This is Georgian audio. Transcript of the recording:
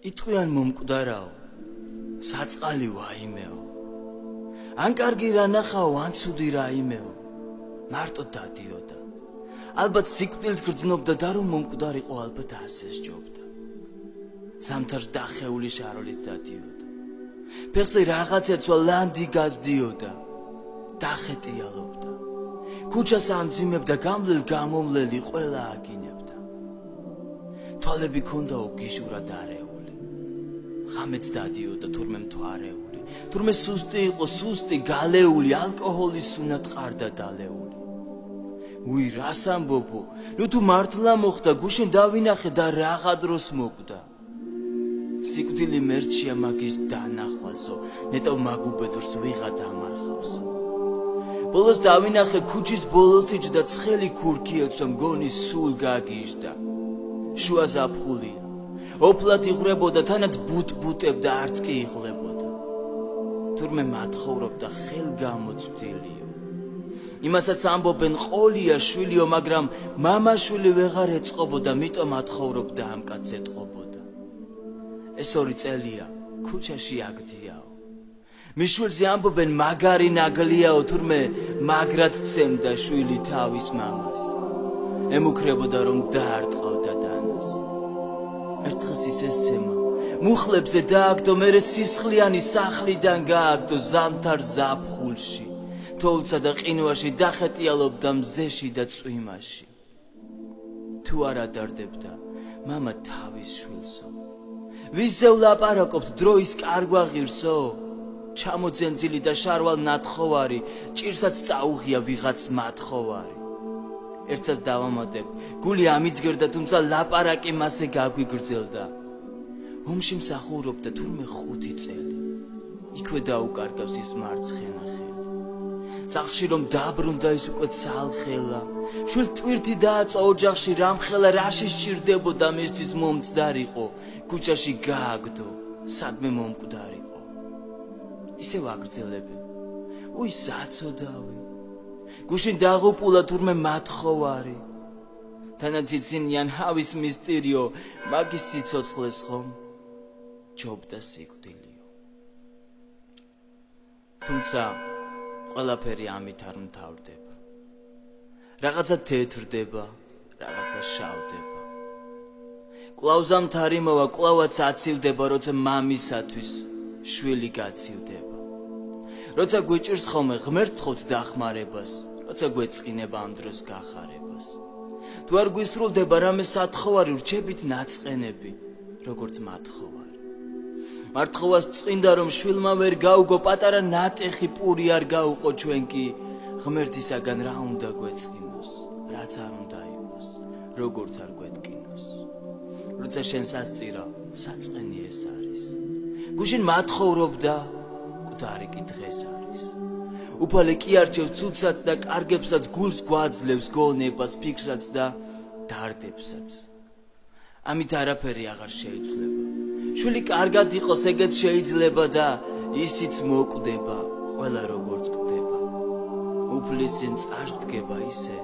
იტყვიან მომკვდარაო, საწყალი ვაიმეო. ან კარგი რა ნახაო, ან ცუდი რაიმეო, მარტო დადიოდა. ალბათ სიკვდილს გრძნობდა და რომ მომკვდარიყო, ალბათ ასე სჯობდა. ზამთარს დახეული შაროლით დადიოდა. ფეხზე რაღაც ეცვა ლანდი გაზდიოდა. დახეტიალობდა. ქუჩას ამძიმებდა, გამლელ გამომლელი ყველა აგინებდა. თვალები ქონდაო გიშურად არეული. ღამეც დადიოდა თურმე მთვარეული. თურმე სუსტი იყო, სუსტი, გალეული, ალკოჰოლის სუნად ყარდა დალეული. უი, რას ამბობო, ნუ თუ მართლა მოხდა, გუშინ დავინახე და რაღა დროს მოკვდა. სიკვდილი მერჩია მაგის დანახვალსო, ნეტო მაგუბედურს ვიღა დამარხავსო. ბოლოს დავინახე ქუჩის ბოლოს იჯდა ცხელი ქურქი ეცვა მგონი სულ გაგიჟდა. შუა ზაფხულია, ოფლად იხრებოდა, თანაც ბუტ-ბუტებდა, არც კი იხლებოდა. თურმე მათხოვრობდა ხელგამოწვდილიო. იმასაც ამბობენ ყოლია შვილიო, მაგრამ მამაშვილი ვეღარ ეწყობოდა, მიტომ ათხოვრობდა ამ კაცს ეტყობოდა. ეს 2 წელია ქუჩაში აგდიაო. მის შვილზე ამბობენ მაგარი ნაგლიაო, თურმე მაგრად ცემდა შვილი თავის მამას. ემუქრებოდა რომ დაარტყავდა დანას. ერთხელ ისეს ცემა მუხლებზე დააგდო, მერე სისხლიანი სახლიდან გააგდო ზამთარ ზაფხულში. თოვლსა და ყინვაში დახეტიალობდა მზეში და წვიმაში. თუ არა დარდებდა მამა თავის შვილსო, ვისზე ვლაპარაკობთ დროის კარგვა ღირსო, ჩამოძენძილი და შარვალ ნათხოვარი, ჭირსაც წაუღია ვიღაც მათხოვარი. ერთსაც დავამატებ, გული ამიძგერდა, თუმცა ლაპარაკი მასე გაგვიგრძელდა. ომში მსახურობდა თურმე 5 წელი, იქვე დაუკარგავს ის მარცხენა ხელი. სახლში რომ დაბრუნდა ის უკვე ცალხელა, შვილ ტვირთი დააწვა ოჯახში, რამხელა რაში სჭირდებოდა მისთვის მომცდარიყო, ქუჩაში გააგდო, სადმე მომკვდარიყო. ისევ აგრძელები, უი საწოდავი, გუშინ დაღუპულა თურმე მათხოვარი. თანაც იცინიან ჰავის მისტერიო, მაგის სიცოცხლეს ხომ ჯობდა სიკვდილიო. თუმცა ყველაფერი ამით არ მთავრდება. რაღაცა თეთრდება, რაღაცა შავდება. კვლავ ზამთარი მოვა, კვლავაც აცივდება, როცა მამისათვის შვილი გაცივდება. როცა გვიჭირს ხოლმე ღმერთთხოვთ დახმარებას, როცა გვეწყინება ამ დროს გახარებას. თუ არ გვისრულდება რამე სათხოვარი, ვრჩებით ნაწყენები, როგორც მათხოვარი. მართხოვას წმინდა რომ შვილმა ვერ გაუგო, პატარა ნატეხი პური არ გაუყო, ჩვენ კი ღმერთისაგან რა უნდა გვეწყინოს, რაც არ უნდა იყოს, როგორც არ გვეტკინოს. როცა შენ სასწირა, საწყენი ეს არის. გუშინ მათხოვრობდა, მკვდარი კი დღეს არის. უფალე კი არჩევს ცუდსაც და კარგებსაც, გულს გვაძლევს გონებას, ფიქრსაც და დარდებსაც. ამით არაფერი აღარ შეიცვლება. შვილი კარგად იყოს, ეგეც შეიძლება და ისიც მოკვდება, ყველა როგორც კვდება. უფლის წინ წარს დგება ისე